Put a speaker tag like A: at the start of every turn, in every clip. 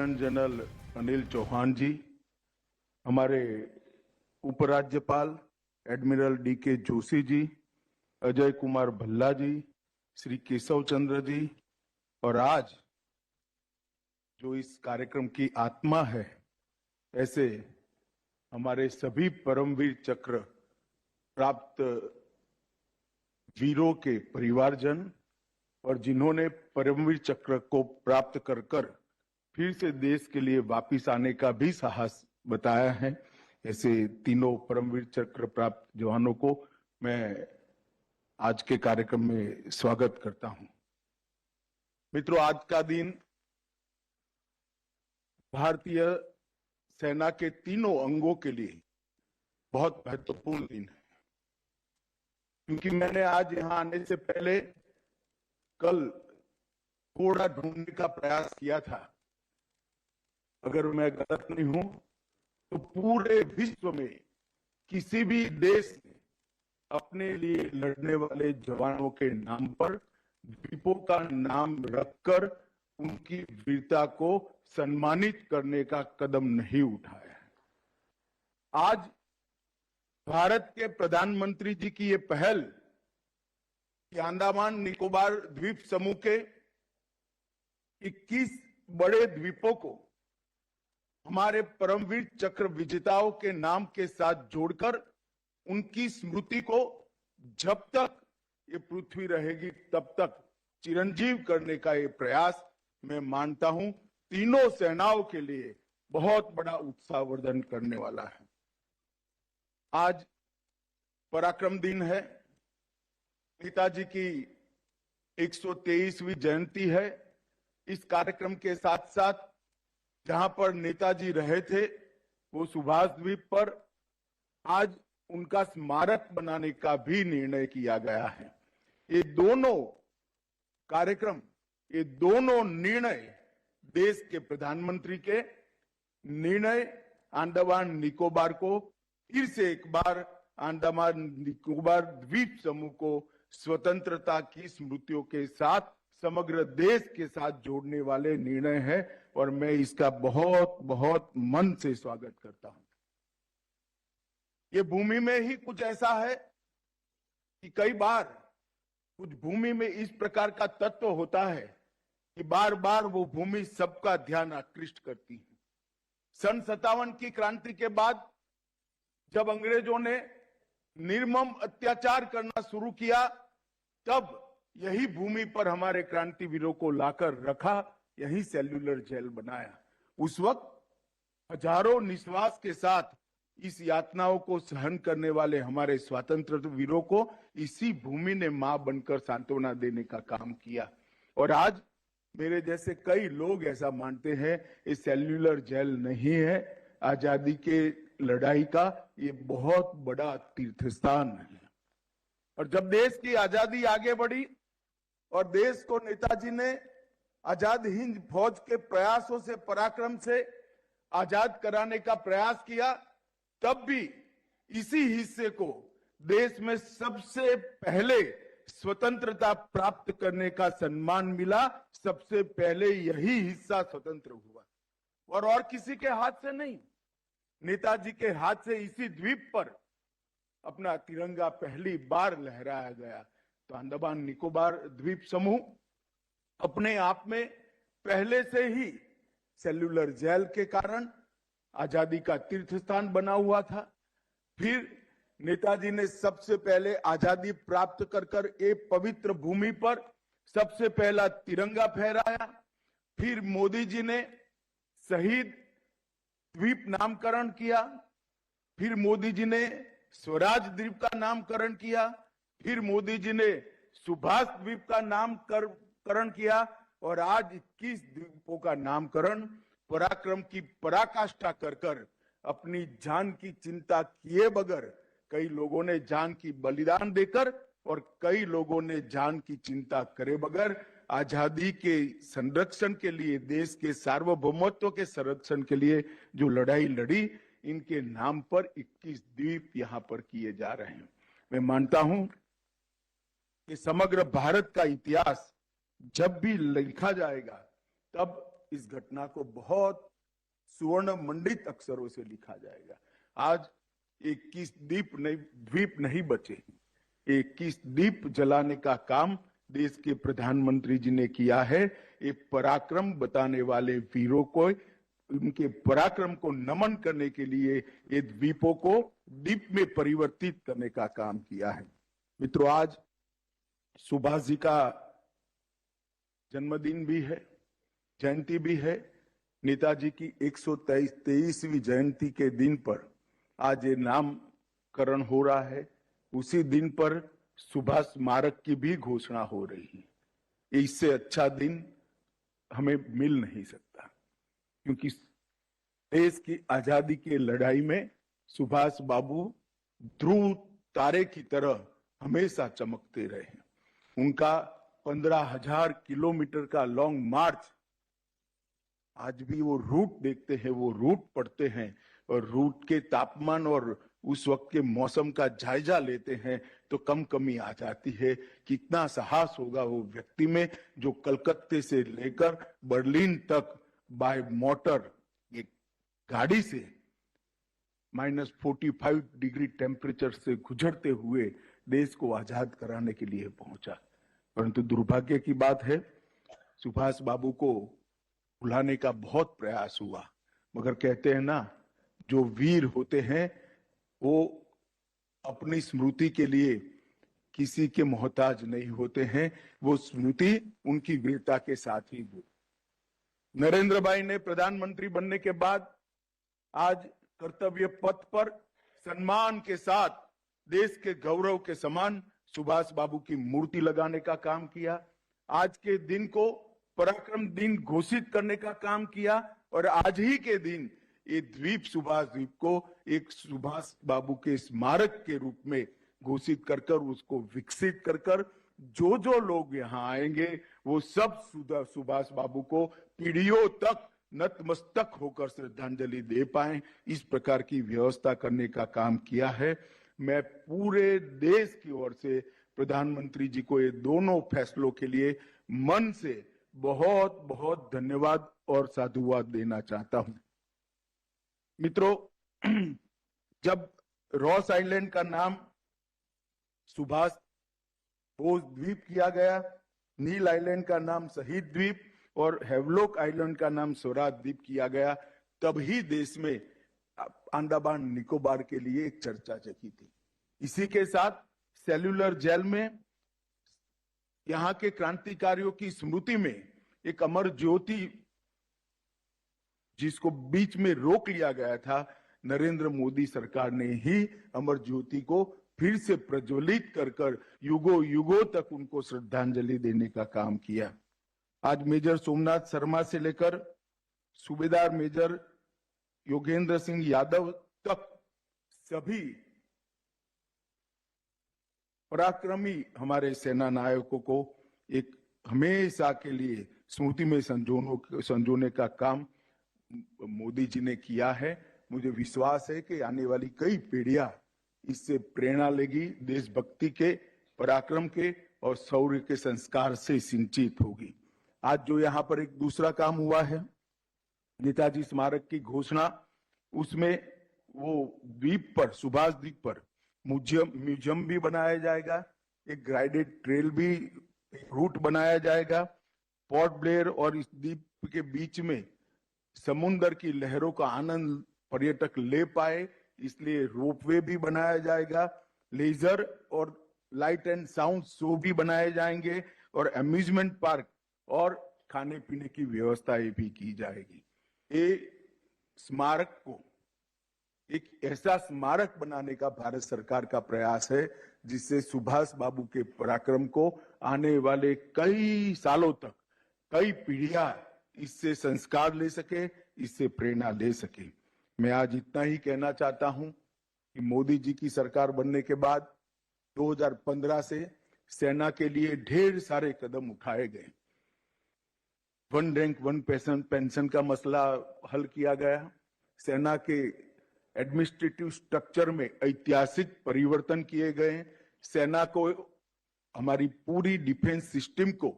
A: General Anil Chauhan जी, हमारे उपराज्यपाल admiral DK. Joshi ji, Ajay Kumar Bhalla जी, श्री केशव चंद्र जी, और आज जो इस कार्यक्रम की आत्मा है, ऐसे हमारे सभी परमवीर चक्र प्राप्त वीरों के परिवारजन और जिन्होंने परमवीर चक्र को प्राप्त कर फिर से देश के लिए वापिस आने का भी साहस बताया है, ऐसे तीनों परमवीर चक्र प्राप्त जवानों को मैं आज के कार्यक्रम में स्वागत करता हूं। मित्रों, आज का दिन भारतीय सेना के तीनों अंगों के लिए बहुत महत्वपूर्ण दिन है, क्योंकि मैंने आज यहां आने से पहले कल थोड़ा ढूंढने का प्रयास किया था। अगर मैं गलत नहीं हूं तो पूरे विश्व में किसी भी देश ने अपने लिए लड़ने वाले जवानों के नाम पर द्वीपों का नाम रखकर उनकी वीरता को सम्मानित करने का कदम नहीं उठाया है। आज भारत के प्रधानमंत्री जी की ये पहल कि अंडमान निकोबार द्वीप समूह के 21 बड़े द्वीपों को हमारे परमवीर चक्र विजेताओं के नाम के साथ जोड़कर उनकी स्मृति को जब तक ये पृथ्वी रहेगी तब तक चिरंजीव करने का ये प्रयास मैं मानता हूं तीनों सेनाओं के लिए बहुत बड़ा उत्साहवर्धन करने वाला है। आज पराक्रम दिन है, नेताजी की 123वीं जयंती है। इस कार्यक्रम के साथ साथ जहां पर नेताजी रहे थे वो सुभाष द्वीप पर आज उनका स्मारक बनाने का भी निर्णय किया गया है। ये दोनों कार्यक्रम, ये दोनों निर्णय देश के प्रधानमंत्री के निर्णय अंडमान निकोबार को फिर से एक बार अंडमान निकोबार द्वीप समूह को स्वतंत्रता की स्मृतियों के साथ समग्र देश के साथ जोड़ने वाले निर्णय है और मैं इसका बहुत बहुत मन से स्वागत करता हूं। ये भूमि में ही कुछ ऐसा है कि कई बार कुछ भूमि में इस प्रकार का तत्व होता है कि बार बार वो भूमि सबका ध्यान आकृष्ट करती है। सन 57 की क्रांति के बाद जब अंग्रेजों ने निर्मम अत्याचार करना शुरू किया, तब यही भूमि पर हमारे क्रांतिवीरों को लाकर रखा, यही सेल्यूलर जेल बनाया। उस वक्त हजारों निश्वास के साथ इस यातनाओं को सहन करने वाले हमारे स्वतंत्रता वीरों को इसी भूमि ने मां बनकर सांत्वना देने का काम किया। और आज मेरे जैसे कई लोग ऐसा मानते हैं ये सेल्यूलर जेल नहीं है, आजादी के लड़ाई का ये बहुत बड़ा तीर्थ स्थान है। और जब देश की आजादी आगे बढ़ी और देश को नेताजी ने आजाद हिंद फौज के प्रयासों से, पराक्रम से आजाद कराने का प्रयास किया, तब भी इसी हिस्से को देश में सबसे पहले स्वतंत्रता प्राप्त करने का सम्मान मिला। सबसे पहले यही हिस्सा स्वतंत्र हुआ और किसी के हाथ से नहीं, नेताजी के हाथ से इसी द्वीप पर अपना तिरंगा पहली बार लहराया गया। तो अंडमान निकोबार द्वीप समूह अपने आप में पहले से ही सेल्यूलर जेल के कारण आजादी का तीर्थ स्थान बना हुआ था। फिर नेताजी ने सबसे पहले आजादी प्राप्त कर एक पवित्र भूमि पर सबसे पहला तिरंगा फहराया। फिर मोदी जी ने शहीद द्वीप नामकरण किया। फिर मोदी जी ने स्वराज द्वीप का नामकरण किया। फिर मोदी जी ने सुभाष द्वीप का नामकरण किया और आज 21 द्वीपों का नामकरण पराक्रम की पराकाष्ठा कर अपनी जान की चिंता किए बगैर कई लोगों ने जान की बलिदान देकर और कई लोगों ने जान की चिंता करे बगैर आजादी के संरक्षण के लिए, देश के सार्वभौमत्व के संरक्षण के लिए जो लड़ाई लड़ी, इनके नाम पर 21 द्वीप यहां पर किए जा रहे हैं। मैं मानता हूं कि समग्र भारत का इतिहास जब भी लिखा जाएगा तब इस घटना को बहुत सुवर्ण मंडित अक्षरों से लिखा जाएगा। आज 21 द्वीप नहीं बचे। 21 द्वीप जलाने का काम देश के प्रधानमंत्री जी ने किया है। ये पराक्रम बताने वाले वीरों को, उनके पराक्रम को नमन करने के लिए ये द्वीपों को द्वीप में परिवर्तित करने का काम किया है। मित्रों, आज सुभाष जी का जन्मदिन भी है, जयंती भी है। नेताजी की 123वीं जयंती के दिन पर आज ये नामकरण हो रहा है। उसी दिन पर सुभाष स्मारक की भी घोषणा हो रही है। इससे अच्छा दिन हमें मिल नहीं सकता, क्योंकि देश की आजादी की लड़ाई में सुभाष बाबू ध्रुव तारे की तरह हमेशा चमकते रहे। उनका 15,000 किलोमीटर का लॉन्ग मार्च, आज भी वो रूट देखते हैं, वो रूट पढ़ते हैं और रूट के तापमान और उस वक्त के मौसम का जायजा लेते हैं तो कम कमी आ जाती है। कितना साहस होगा वो व्यक्ति में जो कलकत्ते से लेकर बर्लिन तक बाय मोटर एक गाड़ी से -45 डिग्री टेम्परेचर से गुजरते हुए देश को आजाद कराने के लिए पहुंचा। परंतु दुर्भाग्य की बात है, सुभाष बाबू को भुलाने का बहुत प्रयास हुआ, मगर कहते हैं ना, जो वीर होते हैं वो अपनी स्मृति के लिए किसी के मोहताज नहीं होते हैं। वो स्मृति उनकी वीरता के साथ ही हुई। नरेंद्र भाई ने प्रधानमंत्री बनने के बाद आज कर्तव्य पथ पर सम्मान के साथ देश के गौरव के समान सुभाष बाबू की मूर्ति लगाने का काम किया। आज के दिन को पराक्रम दिन घोषित करने का काम किया और आज ही के दिन ये द्वीप, सुभाष द्वीप को एक सुभाष बाबू के स्मारक के रूप में घोषित कर उसको विकसित कर जो जो लोग यहाँ आएंगे वो सब सुभाष बाबू को पीढ़ियों तक नतमस्तक होकर श्रद्धांजलि दे पाए, इस प्रकार की व्यवस्था करने का काम किया है। मैं पूरे देश की ओर से प्रधानमंत्री जी को ये दोनों फैसलों के लिए मन से बहुत बहुत धन्यवाद और साधुवाद देना चाहता हूं। मित्रों, जब रॉस आइलैंड का नाम सुभाष बोस द्वीप किया गया, नील आइलैंड का नाम शहीद द्वीप और हेवलॉक आइलैंड का नाम स्वराज द्वीप किया गया, तब ही देश में अंडमान निकोबार के लिए एक चर्चा जगी थी। इसी के साथ सेल्यूलर जेल में यहाँ के क्रांतिकारियों की स्मृति में एक अमर ज्योति, जिसको बीच में रोक लिया गया था, नरेंद्र मोदी सरकार ने ही अमर ज्योति को फिर से प्रज्वलित कर युगों युगों तक उनको श्रद्धांजलि देने का काम किया। आज मेजर सोमनाथ शर्मा से लेकर सूबेदार मेजर योगेंद्र सिंह यादव तक सभी पराक्रमी हमारे सेना नायकों को एक हमेशा के लिए स्मृति में संजोने का काम मोदी जी ने किया है। मुझे विश्वास है कि आने वाली कई पीढ़ियां इससे प्रेरणा लेगी, देशभक्ति के, पराक्रम के और शौर्य के संस्कार से सिंचित होगी। आज जो यहाँ पर एक दूसरा काम हुआ है, नेताजी स्मारक की घोषणा, उसमें वो द्वीप पर, सुभाष द्वीप पर म्यूजियम भी बनाया जाएगा, एक गाइडेड ट्रेल भी, रूट बनाया जाएगा। पोर्ट ब्लेयर और इस द्वीप के बीच में समुद्र की लहरों का आनंद पर्यटक ले पाए, इसलिए रोपवे भी बनाया जाएगा। लेजर और लाइट एंड साउंड शो भी बनाए जाएंगे और अम्यूजमेंट पार्क और खाने पीने की व्यवस्थाएं भी की जाएगी। ये स्मारक को एक ऐसा स्मारक बनाने का भारत सरकार का प्रयास है जिससे सुभाष बाबू के पराक्रम को आने वाले कई सालों तक कई पीढ़ियां इससे संस्कार ले सके, इससे प्रेरणा ले सके। मैं आज इतना ही कहना चाहता हूं कि मोदी जी की सरकार बनने के बाद 2015 से सेना के लिए ढेर सारे कदम उठाए गए। वन रैंक वन पेंशन का मसला हल किया गया। सेना के एडमिनिस्ट्रेटिव स्ट्रक्चर में ऐतिहासिक परिवर्तन किए गए। सेना को, हमारी पूरी डिफेंस सिस्टम को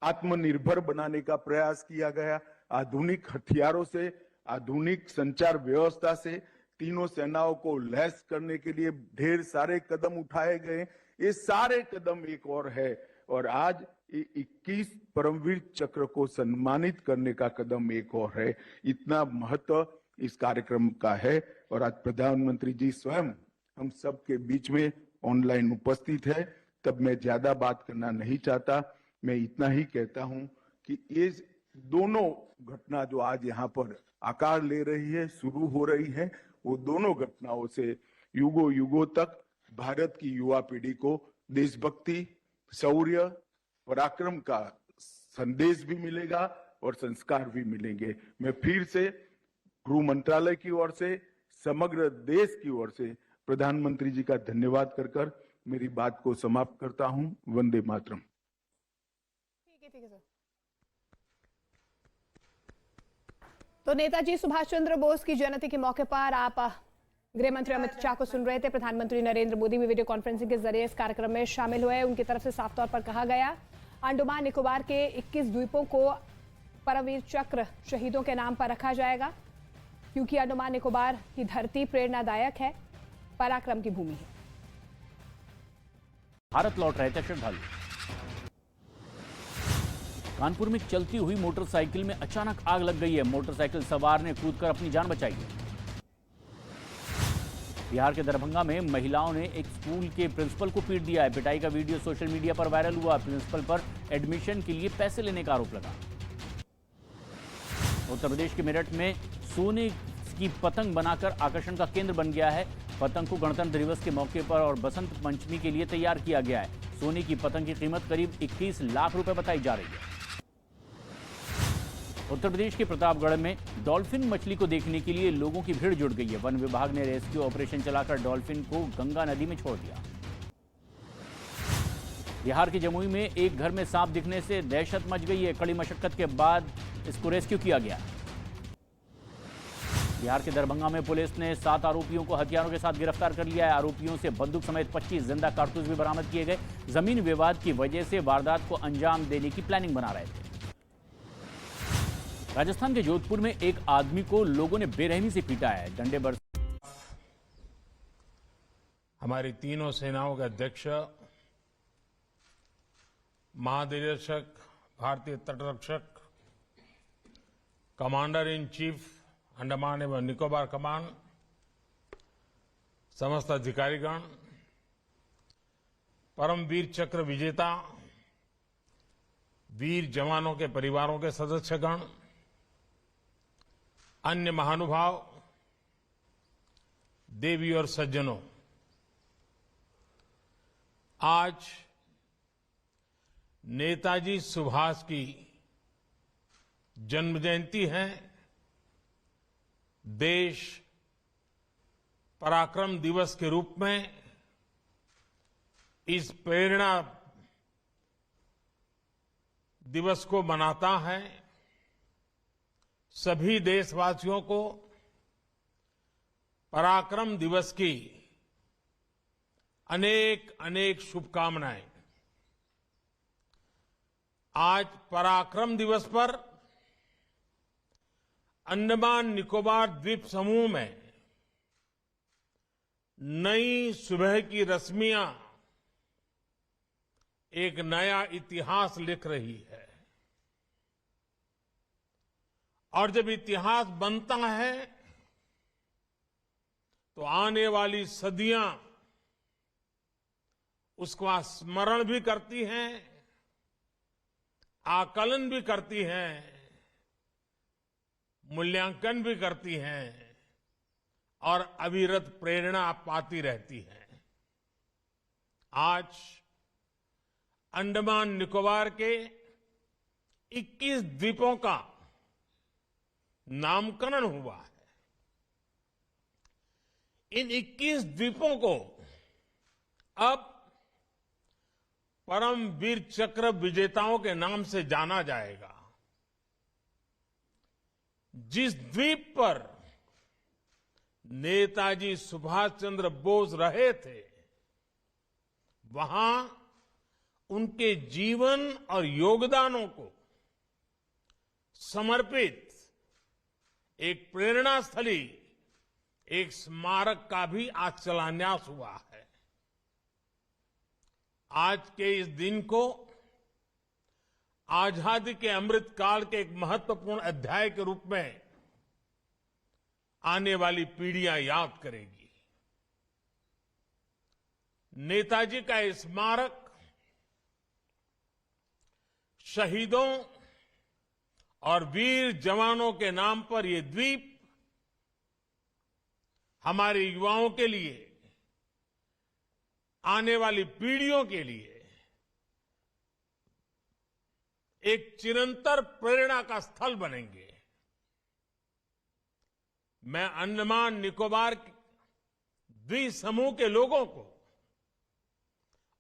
A: आत्मनिर्भर बनाने का प्रयास किया गया। आधुनिक हथियारों से, आधुनिक संचार व्यवस्था से तीनों सेनाओं को लैस करने के लिए ढेर सारे कदम उठाए गए। ये सारे कदम एक और है और आज 21 परमवीर चक्र को सम्मानित करने का कदम एक और है। इतना महत्व इस कार्यक्रम का है और आज प्रधानमंत्री जी स्वयं हम सबके बीच में ऑनलाइन उपस्थित है। तब मैं ज्यादा बात करना नहीं चाहता, मैं इतना ही कहता हूं कि ये दोनों घटना जो आज यहाँ पर आकार ले रही है, शुरू हो रही है, वो दोनों घटनाओं से युगों युगों तक भारत की युवा पीढ़ी को देशभक्ति, शौर्य, पराक्रम का संदेश भी मिलेगा और संस्कार भी मिलेंगे। मैं फिर से गृह मंत्रालय की ओर से, समग्र देश की ओर से प्रधानमंत्री जी का धन्यवाद कर मेरी बात को समाप्त करता हूं। वंदे मातरम।
B: ठीक है सर। तो नेताजी सुभाष चंद्र बोस की जयंती के मौके पर आप गृह मंत्री अमित शाह को सुन रहे थे। प्रधानमंत्री नरेंद्र मोदी भी वीडियो कॉन्फ्रेंसिंग के जरिए इस कार्यक्रम में शामिल हुए। उनकी तरफ से साफ तौर पर कहा गया अंडमान निकोबार के 21 द्वीपों को परमवीर चक्र शहीदों के नाम पर रखा जाएगा, क्योंकि अंडमान निकोबार की धरती प्रेरणादायक है, पराक्रम की भूमि है।
C: भारत लौट रहे थे श्रद्धालु। कानपुर में चलती हुई मोटरसाइकिल में अचानक आग लग गई है। मोटरसाइकिल सवार ने कूदकर अपनी जान बचाई है। बिहार के दरभंगा में महिलाओं ने एक स्कूल के प्रिंसिपल को पीट दिया है। पिटाई का वीडियो सोशल मीडिया पर वायरल हुआ। प्रिंसिपल पर एडमिशन के लिए पैसे लेने का आरोप लगा। उत्तर प्रदेश के मेरठ में सोने की पतंग बनाकर आकर्षण का केंद्र बन गया है। पतंग को गणतंत्र दिवस के मौके पर और बसंत पंचमी के लिए तैयार किया गया है। सोने की पतंग की कीमत करीब 21 लाख रुपए बताई जा रही है। उत्तर प्रदेश के प्रतापगढ़ में डॉल्फिन मछली को देखने के लिए लोगों की भीड़ जुट गई है। वन विभाग ने रेस्क्यू ऑपरेशन चलाकर डॉल्फिन को गंगा नदी में छोड़ दिया। बिहार के जमुई में एक घर में सांप दिखने से दहशत मच गई है। कड़ी मशक्कत के बाद इसको रेस्क्यू किया गया। बिहार के दरभंगा में पुलिस ने 7 आरोपियों को हथियारों के साथ गिरफ्तार कर लिया है। आरोपियों से बंदूक समेत 25 जिंदा कारतूस भी बरामद किए गए। जमीन विवाद की वजह से वारदात को अंजाम देने की प्लानिंग बना रहे थे। राजस्थान के जोधपुर में एक आदमी को लोगों ने बेरहमी से पीटा है। डंडे बरस
D: हमारी तीनों सेनाओं के अध्यक्ष, महानिदेशक, भारतीय तटरक्षक, कमांडर इन चीफ अंडमान एवं निकोबार कमान, समस्त अधिकारीगण, परमवीर चक्र विजेता वीर जवानों के परिवारों के सदस्यगण, अन्य महानुभाव, देवी और सज्जनों, आज नेताजी सुभाष की जन्म जयंती है। देश पराक्रम दिवस के रूप में इस प्रेरणा दिवस को मनाता है। सभी देशवासियों को पराक्रम दिवस की अनेक अनेक शुभकामनाएं। आज पराक्रम दिवस पर अंडमान निकोबार द्वीप समूह में नई सुबह की रश्मियां एक नया इतिहास लिख रही है। और जब इतिहास बनता है तो आने वाली सदियां उसका स्मरण भी करती हैं, आकलन भी करती हैं, मूल्यांकन भी करती हैं और अविरत प्रेरणा पाती रहती हैं। आज अंडमान निकोबार के 21 द्वीपों का नामकरण हुआ है। इन 21 द्वीपों को अब परमवीर चक्र विजेताओं के नाम से जाना जाएगा। जिस द्वीप पर नेताजी सुभाष चंद्र बोस रहे थे, वहां उनके जीवन और योगदानों को समर्पित एक प्रेरणा स्थली, एक स्मारक का भी आज शिलान्यास हुआ है। आज के इस दिन को आजादी के अमृत काल के एक महत्वपूर्ण अध्याय के रूप में आने वाली पीढ़ियां याद करेगी। नेताजी का ये स्मारक शहीदों और वीर जवानों के नाम पर ये द्वीप हमारे युवाओं के लिए, आने वाली पीढ़ियों के लिए एक चिरंतर प्रेरणा का स्थल बनेंगे। मैं अंडमान निकोबार द्वीप समूह के लोगों को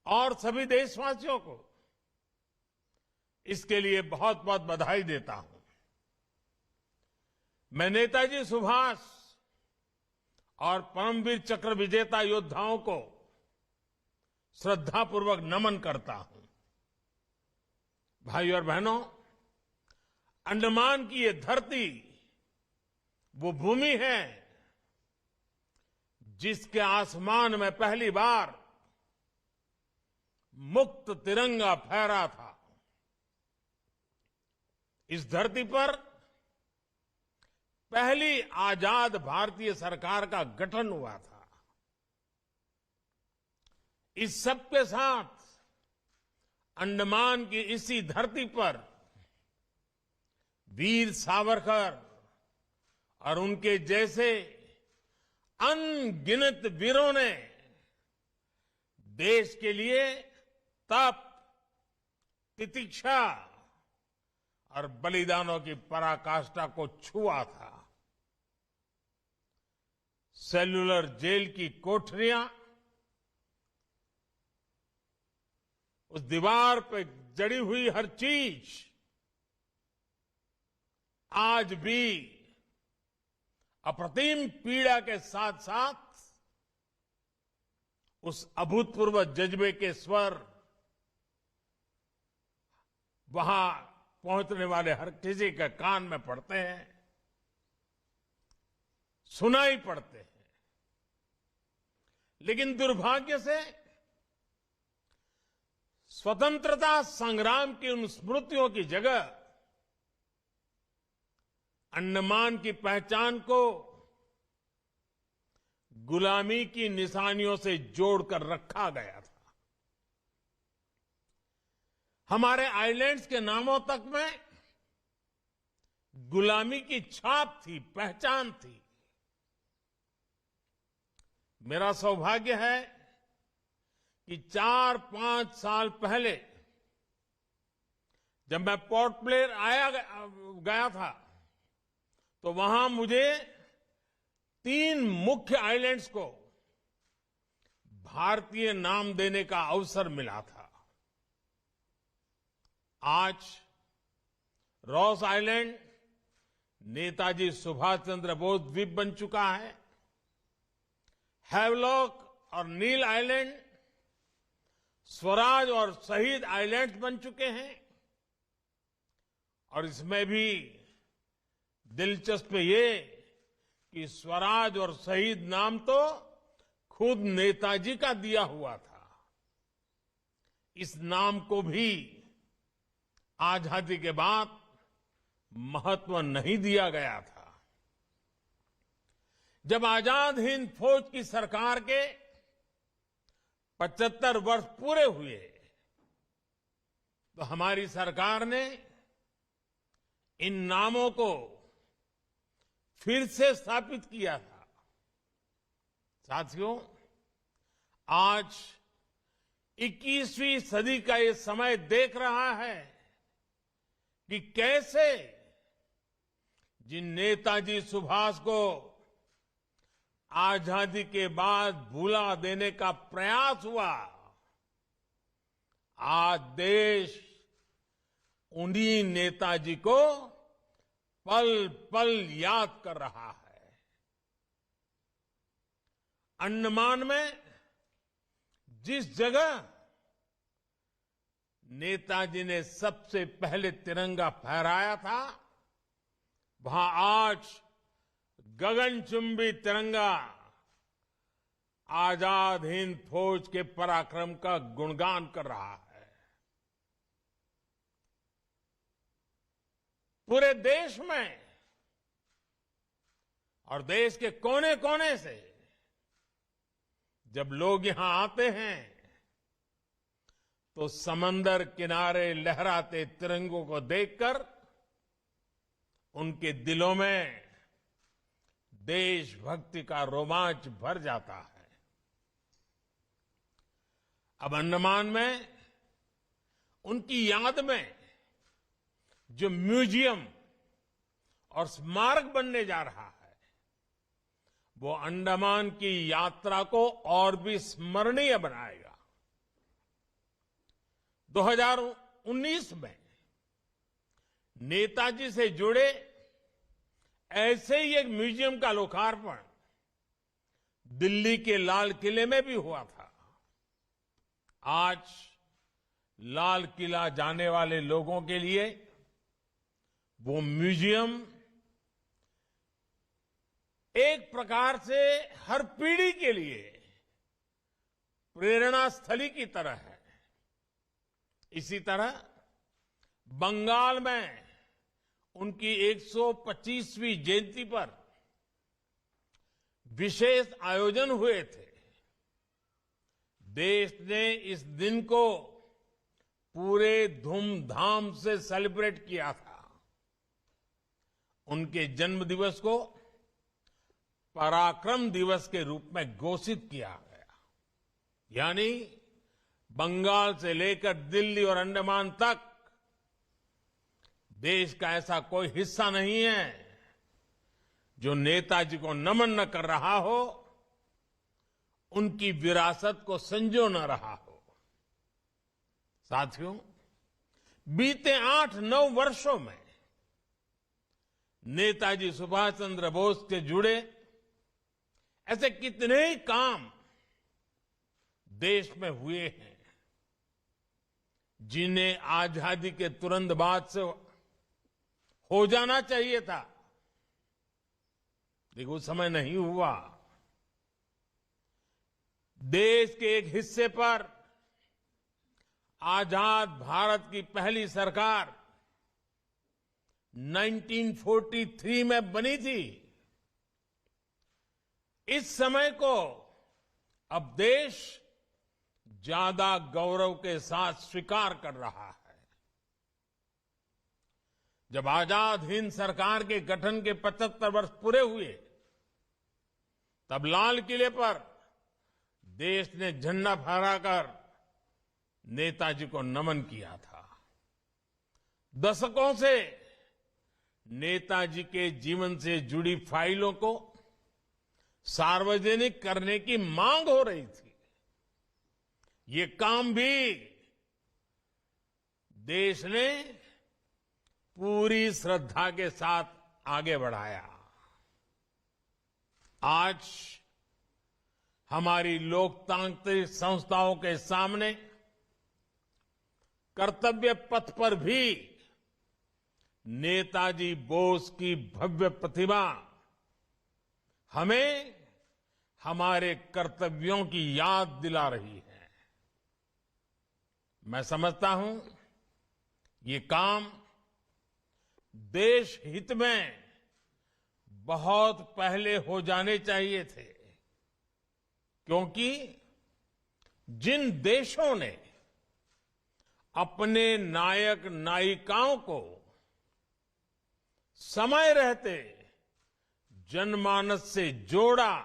D: और सभी देशवासियों को इसके लिए बहुत बहुत बधाई देता हूं। मैं नेताजी सुभाष और परमवीर चक्र विजेता योद्धाओं को श्रद्धापूर्वक नमन करता हूं। भाइयों और बहनों, अंडमान की ये धरती वो भूमि है जिसके आसमान में पहली बार मुक्त तिरंगा फहरा था। इस धरती पर पहली आजाद भारतीय सरकार का गठन हुआ था। इस सब के साथ अंडमान की इसी धरती पर वीर सावरकर और उनके जैसे अनगिनत वीरों ने देश के लिए तप, तितिक्षा और बलिदानों की पराकाष्ठा को छुआ था। सेल्युलर जेल की कोठरियां, उस दीवार पे जड़ी हुई हर चीज आज भी अप्रतिम पीड़ा के साथ साथ उस अभूतपूर्व जज्बे के स्वर वहां पहुंचने वाले हर किसी के कान में पड़ते हैं, सुनाई पड़ते हैं। लेकिन दुर्भाग्य से स्वतंत्रता संग्राम की उन स्मृतियों की जगह अंडमान की पहचान को गुलामी की निशानियों से जोड़कर रखा गया था। हमारे आइलैंड्स के नामों तक में गुलामी की छाप थी, पहचान थी। मेरा सौभाग्य है कि 4-5 साल पहले जब मैं पोर्ट ब्लेयर गया था तो वहां मुझे 3 मुख्य आइलैंड्स को भारतीय नाम देने का अवसर मिला था। आज रॉस आइलैंड नेताजी सुभाष चंद्र बोस द्वीप बन चुका है। हैवलॉक और नील आइलैंड स्वराज और शहीद आइलैंड बन चुके हैं। और इसमें भी दिलचस्प ये कि स्वराज और शहीद नाम तो खुद नेताजी का दिया हुआ था। इस नाम को भी आजादी के बाद महत्व नहीं दिया गया था। जब आजाद हिंद फौज की सरकार के 75 वर्ष पूरे हुए तो हमारी सरकार ने इन नामों को फिर से स्थापित किया था। साथियों, आज 21वीं सदी का ये समय देख रहा है कि कैसे जिन नेताजी सुभाष को आजादी के बाद भुला देने का प्रयास हुआ, आज देश उन्हीं नेताजी को पल पल याद कर रहा है। अंडमान में जिस जगह नेताजी ने सबसे पहले तिरंगा फहराया था, वहां आज गगनचुंबी तिरंगा आजाद हिंद फौज के पराक्रम का गुणगान कर रहा है। पूरे देश में और देश के कोने कोने से जब लोग यहां आते हैं तो समंदर किनारे लहराते तिरंगों को देखकर उनके दिलों में देशभक्ति का रोमांच भर जाता है। अब अंडमान में उनकी याद में जो म्यूजियम और स्मारक बनने जा रहा है वो अंडमान की यात्रा को और भी स्मरणीय बनाएगा। 2019 में नेताजी से जुड़े ऐसे ही एक म्यूजियम का लोकार्पण दिल्ली के लाल किले में भी हुआ था। आज लाल किला जाने वाले लोगों के लिए वो म्यूजियम एक प्रकार से हर पीढ़ी के लिए प्रेरणा स्थली की तरह है। इसी तरह बंगाल में उनकी 125वीं जयंती पर विशेष आयोजन हुए थे। देश ने इस दिन को पूरे धूमधाम से सेलिब्रेट किया था। उनके जन्म दिवस को पराक्रम दिवस के रूप में घोषित किया गया। यानी बंगाल से लेकर दिल्ली और अंडमान तक देश का ऐसा कोई हिस्सा नहीं है जो नेताजी को नमन न कर रहा हो, उनकी विरासत को संजो न रहा हो। साथियों, बीते 8-9 वर्षों में नेताजी सुभाष चंद्र बोस से जुड़े ऐसे कितने ही काम देश में हुए हैं जिन्हें आजादी के तुरंत बाद से हो जाना चाहिए था, लेकिन उस समय नहीं हुआ। देश के एक हिस्से पर आजाद भारत की पहली सरकार 1943 में बनी थी। इस समय को अब देश ज्यादा गौरव के साथ स्वीकार कर रहा है। जब आजाद हिंद सरकार के गठन के 75 वर्ष पूरे हुए तब लाल किले पर देश ने झंडा फहराकर नेताजी को नमन किया था। दशकों से नेताजी के जीवन से जुड़ी फाइलों को सार्वजनिक करने की मांग हो रही थी। ये काम भी देश ने पूरी श्रद्धा के साथ आगे बढ़ाया। आज हमारी लोकतांत्रिक संस्थाओं के सामने कर्तव्य पथ पर भी नेताजी बोस की भव्य प्रतिमा हमें हमारे कर्तव्यों की याद दिला रही है। मैं समझता हूं ये काम देश हित में बहुत पहले हो जाने चाहिए थे, क्योंकि जिन देशों ने अपने नायक नायिकाओं को समय रहते जनमानस से जोड़ा,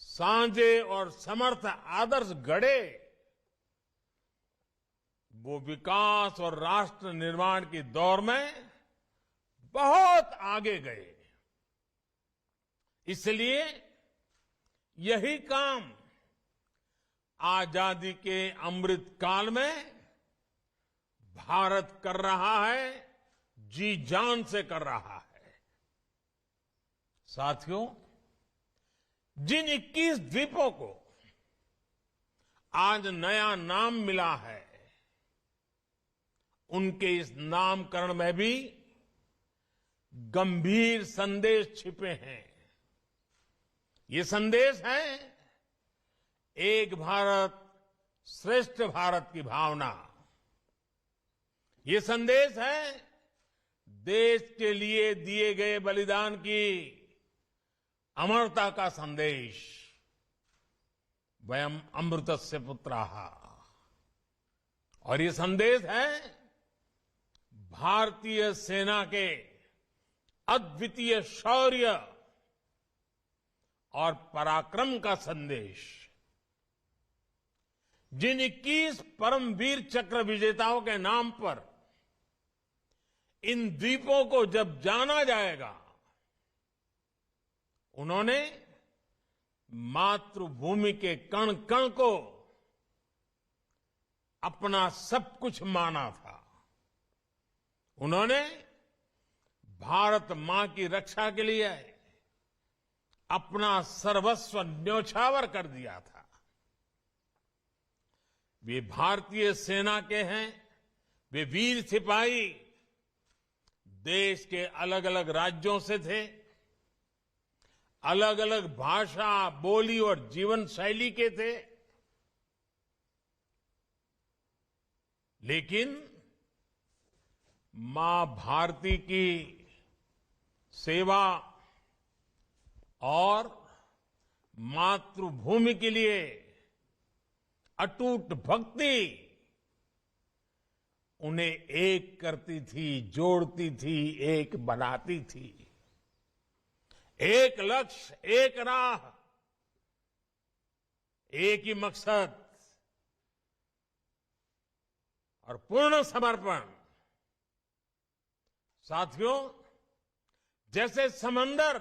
D: साझे और समर्थ आदर्श गढ़े, वो विकास और राष्ट्र निर्माण की दौर में बहुत आगे गए। इसलिए यही काम आजादी के अमृत काल में भारत कर रहा है, जी जान से कर रहा है। साथियों, जिन 21 द्वीपों को आज नया नाम मिला है, उनके इस नामकरण में भी गंभीर संदेश छिपे हैं। ये संदेश है एक भारत श्रेष्ठ भारत की भावना। ये संदेश है देश के लिए दिए गए बलिदान की अमरता का संदेश। वयम अमृतस्य पुत्राः। और ये संदेश है भारतीय सेना के अद्वितीय शौर्य और पराक्रम का संदेश। जिन 21 परमवीर चक्र विजेताओं के नाम पर इन द्वीपों को जब जाना जाएगा, उन्होंने मातृभूमि के कण कण को अपना सब कुछ माना था। उन्होंने भारत मां की रक्षा के लिए अपना सर्वस्व न्योछावर कर दिया था। वे भारतीय सेना के हैं, वे वीर सिपाही देश के अलग अलग राज्यों से थे, अलग अलग भाषा, बोली और जीवन शैली के थे, लेकिन मां भारती की सेवा और मातृभूमि के लिए अटूट भक्ति उन्हें एक करती थी, जोड़ती थी, एक बनाती थी। एक लक्ष्य, एक राह, एक ही मकसद और पूर्ण समर्पण। साथियों, जैसे समंदर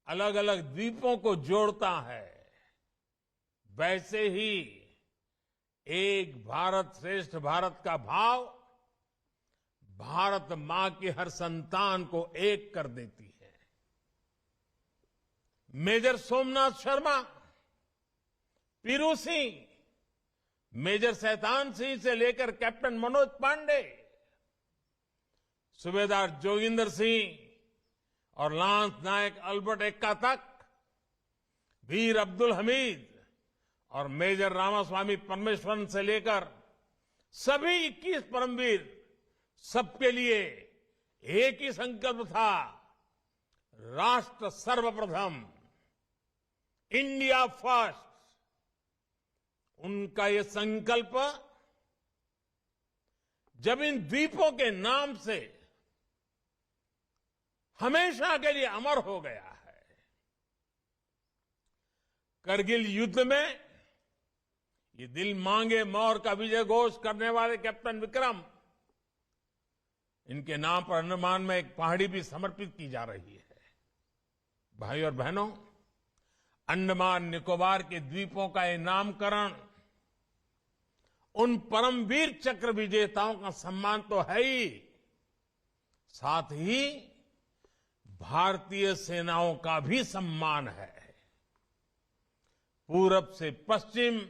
D: अलग अलग द्वीपों को जोड़ता है, वैसे ही एक भारत श्रेष्ठ भारत का भाव भारत मां की हर संतान को एक कर देती है। मेजर सोमनाथ शर्मा, पीरू सिंह, मेजर शैतान सिंह से लेकर कैप्टन मनोज पांडे, सूबेदार जोगिंदर सिंह और लांस नायक अल्बर्ट एक्का तक, वीर अब्दुल हमीद और मेजर रामास्वामी परमेश्वरन से लेकर सभी 21 परमवीर, सबके लिए एक ही संकल्प था, राष्ट्र सर्वप्रथम, इंडिया फर्स्ट। उनका ये संकल्प जब इन द्वीपों के नाम से हमेशा के लिए अमर हो गया है। करगिल युद्ध में ये दिल मांगे मोर का विजय घोष करने वाले कैप्टन विक्रम, इनके नाम पर अंडमान में एक पहाड़ी भी समर्पित की जा रही है। भाई और बहनों, अंडमान निकोबार के द्वीपों का ये नामकरण उन परमवीर चक्र विजेताओं का सम्मान तो है ही, साथ ही भारतीय सेनाओं का भी सम्मान है। पूरब से पश्चिम,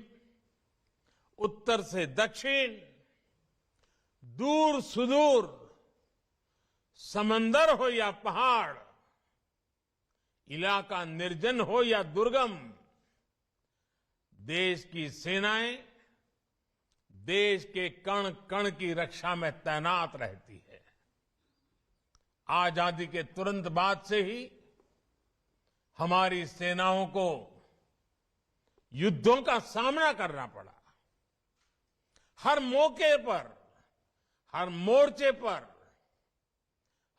D: उत्तर से दक्षिण, दूर सुदूर, समंदर हो या पहाड़, इलाका निर्जन हो या दुर्गम, देश की सेनाएं देश के कण कण की रक्षा में तैनात रहती है। आजादी के तुरंत बाद से ही हमारी सेनाओं को युद्धों का सामना करना पड़ा। हर मौके पर, हर मोर्चे पर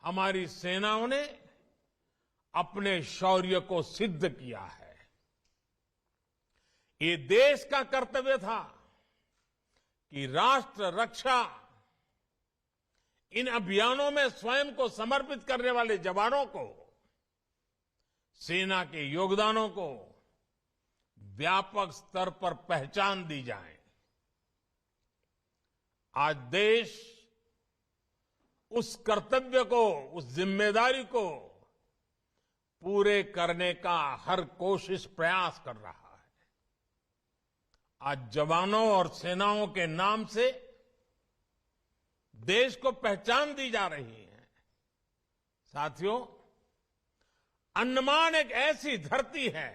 D: हमारी सेनाओं ने अपने शौर्य को सिद्ध किया है। ये देश का कर्तव्य था कि राष्ट्र रक्षा इन अभियानों में स्वयं को समर्पित करने वाले जवानों को, सेना के योगदानों को व्यापक स्तर पर पहचान दी जाए। आज देश उस कर्तव्य को, उस जिम्मेदारी को पूरे करने का हर कोशिश प्रयास कर रहा है। आज जवानों और सेनाओं के नाम से देश को पहचान दी जा रही है। साथियों, अंडमान एक ऐसी धरती है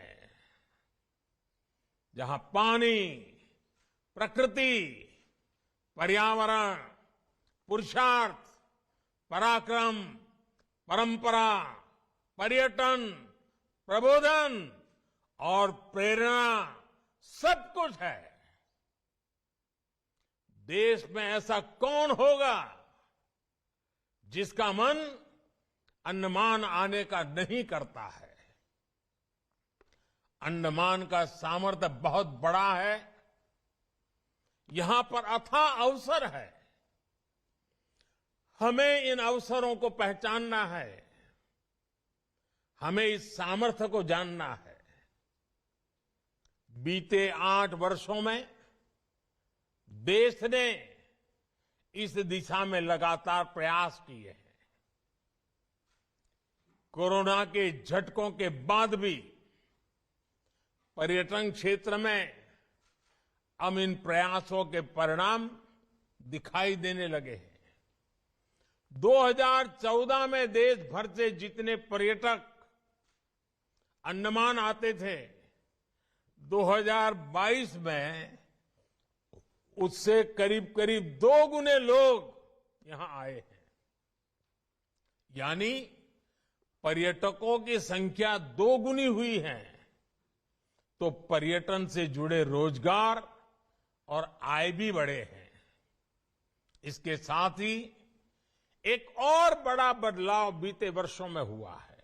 D: जहां पानी, प्रकृति, पर्यावरण, पुरुषार्थ, पराक्रम, परंपरा, पर्यटन, प्रबोधन और प्रेरणा सब कुछ है। देश में ऐसा कौन होगा जिसका मन अंडमान आने का नहीं करता है। अंडमान का सामर्थ्य बहुत बड़ा है। यहां पर अथाह अवसर है। हमें इन अवसरों को पहचानना है। हमें इस सामर्थ्य को जानना है। बीते 8 वर्षों में देश ने इस दिशा में लगातार प्रयास किए हैं। कोरोना के झटकों के बाद भी पर्यटन क्षेत्र में अब इन प्रयासों के परिणाम दिखाई देने लगे हैं। 2014 में देश भर से जितने पर्यटक अंडमान आते थे, 2022 में उससे करीब करीब 2 गुने लोग यहां आए हैं। यानी पर्यटकों की संख्या 2 गुनी हुई है, तो पर्यटन से जुड़े रोजगार और आय भी बढ़े हैं। इसके साथ ही एक और बड़ा बदलाव बीते वर्षों में हुआ है।